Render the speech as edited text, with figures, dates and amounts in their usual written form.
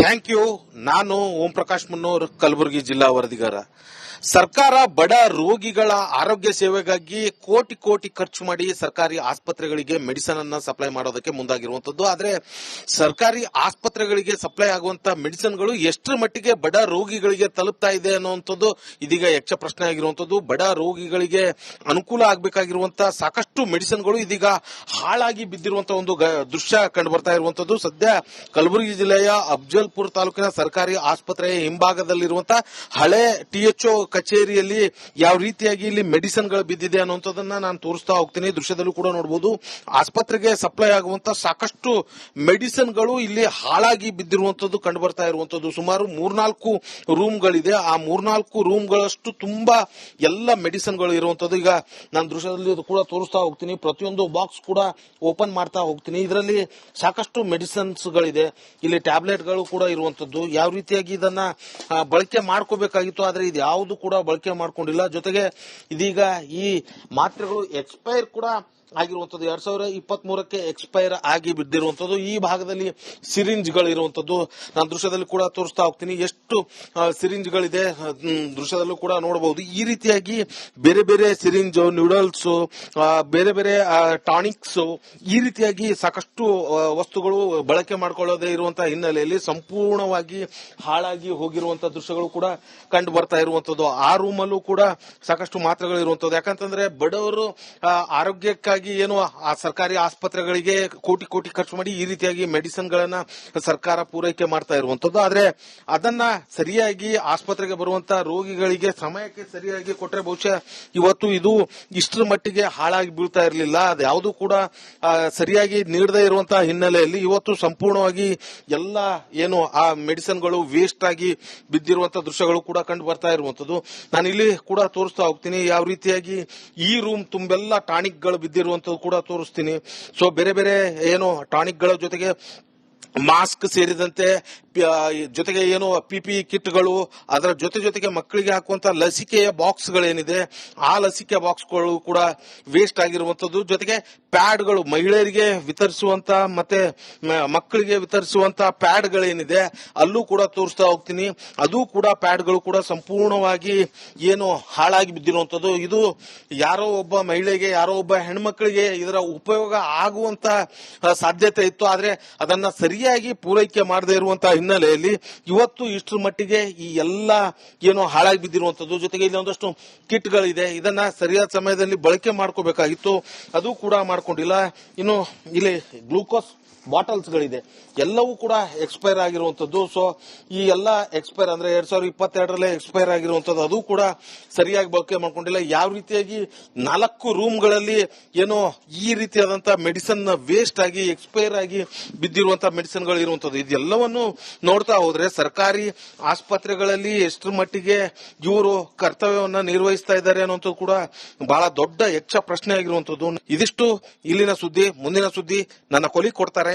Thank you. ನಾನು ಓಂ ಪ್ರಕಾಶ್ ಮುನ್ನೂರ್, ಕಲಬುರಗಿ ಜಿಲ್ಲಾ ವರದಿಗಾರ. ಸರ್ಕಾರ ಬಡ ರೋಗಿಗಳ ಆರೋಗ್ಯ ಸೇವೆಗಾಗಿ ಕೋಟಿ ಕೋಟಿ ಖರ್ಚು ಮಾಡಿ ಸರ್ಕಾರಿ ಆಸ್ಪತ್ರೆಗಳಿಗೆ ಮೆಡಿಸಿನ್ ಅನ್ನ ಸಪ್ಲೈ ಮಾಡೋದಕ್ಕೆ ಮುಂದಾಗಿರುವಂತದ್ದು. ಆದ್ರೆ ಸರ್ಕಾರಿ ಆಸ್ಪತ್ರೆಗಳಿಗೆ ಸಪ್ಲೈ ಆಗುವಂತ ಮೆಡಿಸಿನ್ಗಳು ಎಷ್ಟರ ಮಟ್ಟಿಗೆ ಬಡ ರೋಗಿಗಳಿಗೆ ತಲುಪ್ತಾ ಇದೆ ಅನ್ನುವಂಥದ್ದು ಇದೀಗ ಯಕ್ಷ ಪ್ರಶ್ನೆ ಆಗಿರುವಂತದ್ದು. ಬಡ ರೋಗಿಗಳಿಗೆ ಅನುಕೂಲ ಆಗಬೇಕಾಗಿರುವಂತಹ ಸಾಕಷ್ಟು ಮೆಡಿಸಿನ್ಗಳು ಇದೀಗ ಹಾಳಾಗಿ ಬಿದ್ದಿರುವಂತಹ ಒಂದು ದೃಶ್ಯ ಕಂಡು ಬರ್ತಾ ಇರುವಂತದ್ದು. ಸದ್ಯ ಕಲಬುರಗಿ ಜಿಲ್ಲೆಯ ಅಫಜಲ್ಪುರ ತಾಲೂಕಿನ ಸರ್ಕಾರಿ ಆಸ್ಪತ್ರೆಯ ಹಿಂಭಾಗದಲ್ಲಿರುವಂತಹ ಹಳೆ ಟಿಎಚ್ಒ ಕಚೇರಿಯಲ್ಲಿ ಯಾವ ರೀತಿಯಾಗಿ ಇಲ್ಲಿ ಮೆಡಿಸಿನ್ಗಳು ಬಿದ್ದಿದೆ ಅನ್ನುವಂಥದ್ದನ್ನ ನಾನು ತೋರಿಸ್ತಾ ಹೋಗ್ತೀನಿ. ದೃಶ್ಯದಲ್ಲೂ ಕೂಡ ನೋಡಬಹುದು. ಆಸ್ಪತ್ರೆಗೆ ಸಪ್ಲೈ ಆಗುವಂತ ಸಾಕಷ್ಟು ಮೆಡಿಸಿನ್ಗಳು ಇಲ್ಲಿ ಹಾಳಾಗಿ ಬಿದ್ದಿರುವಂತದ್ದು ಕಂಡು ಬರ್ತಾ ಇರುವಂತದ್ದು. ಸುಮಾರು 3-4 ರೂಮ್ಗಳಿದೆ. ಆ 3-4 ರೂಮ್ಗಳಷ್ಟು ತುಂಬಾ ಎಲ್ಲ ಮೆಡಿಸಿನ್ಗಳು ಇರುವಂತದ್ದು. ಈಗ ನಾನು ದೃಶ್ಯದಲ್ಲಿ ಕೂಡ ತೋರಿಸ್ತಾ ಹೋಗ್ತೀನಿ. ಪ್ರತಿಯೊಂದು ಬಾಕ್ಸ್ ಕೂಡ ಓಪನ್ ಮಾಡ್ತಾ ಹೋಗ್ತೀನಿ. ಇದರಲ್ಲಿ ಸಾಕಷ್ಟು ಮೆಡಿಸಿನ್ಸ್ ಗಳಿದೆ. ಇಲ್ಲಿ ಟ್ಯಾಬ್ಲೆಟ್ಗಳು ಕೂಡ ಇರುವಂತದ್ದು. ಯಾವ ರೀತಿಯಾಗಿ ಇದನ್ನ ಬಳಕೆ ಮಾಡ್ಕೋಬೇಕಾಗಿತ್ತು, ಆದ್ರೆ ಇದು ಯಾವುದು ಕೂಡ ಬಳಕೆ ಮಾಡ್ಕೊಂಡಿಲ್ಲ. ಜೊತೆಗೆ ಇದೀಗ ಈ ಮಾತ್ರೆಗಳು ಎಕ್ಸ್ಪೈರ್ ಕೂಡ ಆಗಿರುವಂತದ್ದು. 2023ಕ್ಕೆ ಎಕ್ಸ್ಪೈರ್ ಆಗಿ ಬಿದ್ದಿರುವಂತದ್ದು. ಈ ಭಾಗದಲ್ಲಿ ಸಿರಿಂಜ್ಗಳು ಇರುವಂತದ್ದು ನಾನು ದೃಶ್ಯದಲ್ಲಿ ಕೂಡ ತೋರಿಸ್ತಾ ಹೋಗ್ತೀನಿ. ಎಷ್ಟು ಸಿರಿಂಜ್ಗಳಿದೆ ದೃಶ್ಯದಲ್ಲೂ ಕೂಡ ನೋಡಬಹುದು. ಈ ರೀತಿಯಾಗಿ ಬೇರೆ ಬೇರೆ ಸಿರಿಂಜ್, ನ್ಯೂಡಲ್ಸ್, ಬೇರೆ ಬೇರೆ ಟಾನಿಕ್ಸ್, ಈ ರೀತಿಯಾಗಿ ಸಾಕಷ್ಟು ವಸ್ತುಗಳು ಬಳಕೆ ಮಾಡಿಕೊಳ್ಳದೆ ಇರುವಂತಹ ಹಿನ್ನೆಲೆಯಲ್ಲಿ ಸಂಪೂರ್ಣವಾಗಿ ಹಾಳಾಗಿ ಹೋಗಿರುವಂತಹ ದೃಶ್ಯಗಳು ಕೂಡ ಕಂಡು ಬರ್ತಾ ಇರುವಂತದ್ದು. ಆ ರೂಮಲ್ಲೂ ಕೂಡ ಸಾಕಷ್ಟು ಮಾತ್ರೆಗಳು ಇರುವಂತದ್ದು. ಯಾಕಂತಂದ್ರೆ ಬಡವರು ಆರೋಗ್ಯಕ್ಕಾಗಿ ಏನು ಆ ಸರ್ಕಾರಿ ಆಸ್ಪತ್ರೆಗಳಿಗೆ ಕೋಟಿ ಕೋಟಿ ಖರ್ಚು ಮಾಡಿ ಈ ರೀತಿಯಾಗಿ ಮೆಡಿಸಿನ್ ಗಳನ್ನ ಸರ್ಕಾರ ಪೂರೈಕೆ ಮಾಡ್ತಾ ಇರುವಂತದ್ದು. ಆದ್ರೆ ಅದನ್ನ ಸರಿಯಾಗಿ ಆಸ್ಪತ್ರೆಗೆ ಬರುವಂತ ರೋಗಿಗಳಿಗೆ ಸಮಯಕ್ಕೆ ಸರಿಯಾಗಿ ಕೊಟ್ಟರೆ ಬಹುಶಃ ಇವತ್ತು ಇದು ಇಷ್ಟರ ಮಟ್ಟಿಗೆ ಹಾಳಾಗಿ ಬೀಳ್ತಾ ಇರಲಿಲ್ಲ. ಅದ್ಯಾವುದು ಕೂಡ ಸರಿಯಾಗಿ ನೀಡದೇ ಇರುವಂತಹ ಹಿನ್ನೆಲೆಯಲ್ಲಿ ಇವತ್ತು ಸಂಪೂರ್ಣವಾಗಿ ಎಲ್ಲ ಏನು ಆ ಮೆಡಿಸಿನ್ಗಳು ವೇಸ್ಟ್ ಆಗಿ ಬಿದ್ದಿರುವಂತಹ ದೃಶ್ಯಗಳು ಕೂಡ ಕಂಡು ಬರ್ತಾ ಇರುವಂತದ್ದು. ನಾನು ಇಲ್ಲಿ ಕೂಡ ತೋರಿಸ್ತಾ ಹೋಗ್ತೀನಿ. ಯಾವ ರೀತಿಯಾಗಿ ಈ ರೂಮ್ ತುಂಬೆಲ್ಲ ಟಾನಿಕ್ ಗಳು ಬಿದ್ದಿರುವಂತದ್ದು ಕೂಡ ತೋರಿಸ್ತೀನಿ. ಸೊ ಬೇರೆ ಬೇರೆ ಏನು ಟಾನಿಕ್ ಗಳ ಜೊತೆಗೆ ಮಾಸ್ಕ್ ಸೇರಿದಂತೆ ಜೊತೆಗೆ ಏನು ಪಿಪಿ ಕಿಟ್ಗಳು, ಅದರ ಜೊತೆಗೆ ಮಕ್ಕಳಿಗೆ ಹಾಕುವಂತ ಲಸಿಕೆಯ ಬಾಕ್ಸ್ ಗಳೇನಿದೆ ಆ ಲಸಿಕೆ ಬಾಕ್ಸ್ಗಳು ಕೂಡ ವೇಸ್ಟ್ ಆಗಿರುವಂತದ್ದು. ಜೊತೆಗೆ ಪ್ಯಾಡ್ಗಳು, ಮಹಿಳೆಯರಿಗೆ ವಿತರಿಸುವಂತ ಮತ್ತೆ ಮಕ್ಕಳಿಗೆ ವಿತರಿಸುವಂತ ಪ್ಯಾಡ್ಗಳೇನಿದೆ ಅಲ್ಲೂ ಕೂಡ ತೋರಿಸ್ತಾ ಹೋಗ್ತೀನಿ. ಅದು ಕೂಡ ಪ್ಯಾಡ್ಗಳು ಕೂಡ ಸಂಪೂರ್ಣವಾಗಿ ಏನು ಹಾಳಾಗಿ ಬಿದ್ದಿರುವಂತದ್ದು. ಇದು ಯಾರೋ ಒಬ್ಬ ಮಹಿಳೆಗೆ, ಯಾರೋ ಒಬ್ಬ ಹೆಣ್ಮಕ್ಳಿಗೆ ಇದರ ಉಪಯೋಗ ಆಗುವಂತ ಸಾಧ್ಯತೆ ಇತ್ತು. ಆದ್ರೆ ಅದನ್ನ ಸರಿಯಾಗಿ ಪೂರೈಕೆ ಮಾಡದೇ ಇರುವಂತಹ ಹಿನ್ನೆಲೆಯಲ್ಲಿ ಇವತ್ತು ಇಷ್ಟರ ಮಟ್ಟಿಗೆ ಈ ಎಲ್ಲ ಏನು ಹಾಳಾಗಿ ಬಿದ್ದಿರುವಂತದ್ದು. ಜೊತೆಗೆ ಇಲ್ಲಿ ಒಂದಷ್ಟು ಕಿಟ್ಗಳಿದೆ. ಇದನ್ನ ಸರಿಯಾದ ಸಮಯದಲ್ಲಿ ಬಳಕೆ ಮಾಡ್ಕೋಬೇಕಾಗಿತ್ತು, ಅದು ಕೂಡ ಮಾಡ್ಕೊಂಡಿಲ್ಲ. ಇನ್ನು ಇಲ್ಲಿ ಗ್ಲೂಕೋಸ್ ಬಾಟಲ್ಸ್ ಗಳಿದೆ, ಎಲ್ಲವೂ ಕೂಡ ಎಕ್ಸ್ಪೈರ್ ಆಗಿರುವಂತದ್ದು. ಸೊ ಈ ಎಲ್ಲ ಎಕ್ಸ್ಪೈರ್ ಅಂದ್ರೆ 2022ರಲ್ಲೇ ಎಕ್ಸ್ಪೈರ್ ಆಗಿರುವಂತದ್ದು. ಅದು ಕೂಡ ಸರಿಯಾಗಿ ಬಳಕೆ ಮಾಡ್ಕೊಂಡಿಲ್ಲ. ಯಾವ ರೀತಿಯಾಗಿ 4 ರೂಮ್ಗಳಲ್ಲಿ ಏನೋ ಈ ರೀತಿಯಾದಂತಹ ಮೆಡಿಸಿನ್ ವೇಸ್ಟ್ ಆಗಿ ಎಕ್ಸ್ಪೈರ್ ಆಗಿ ಬಿದ್ದಿರುವಂತಹ ಮೆಡಿಸಿನ್ ಗಳು ಇರುವಂತದ್ದು. ಇದೆಲ್ಲವನ್ನು ನೋಡ್ತಾ ಹೋದ್ರೆ ಸರ್ಕಾರಿ ಆಸ್ಪತ್ರೆಗಳಲ್ಲಿ ಎಷ್ಟರ ಮಟ್ಟಿಗೆ ಇವರು ಕರ್ತವ್ಯವನ್ನ ನಿರ್ವಹಿಸ್ತಾ ಇದ್ದಾರೆ ಅನ್ನುವಂಥದ್ದು ಕೂಡ ಬಹಳ ದೊಡ್ಡ ಯಕ್ಷ ಪ್ರಶ್ನೆ ಆಗಿರುವಂತದ್ದು. ಇದಿಷ್ಟು ಇಲ್ಲಿನ ಸುದ್ದಿ. ಮುಂದಿನ ಸುದ್ದಿ ನನ್ನ ಕೊಲಿ ಕೊಡ್ತಾರೆ.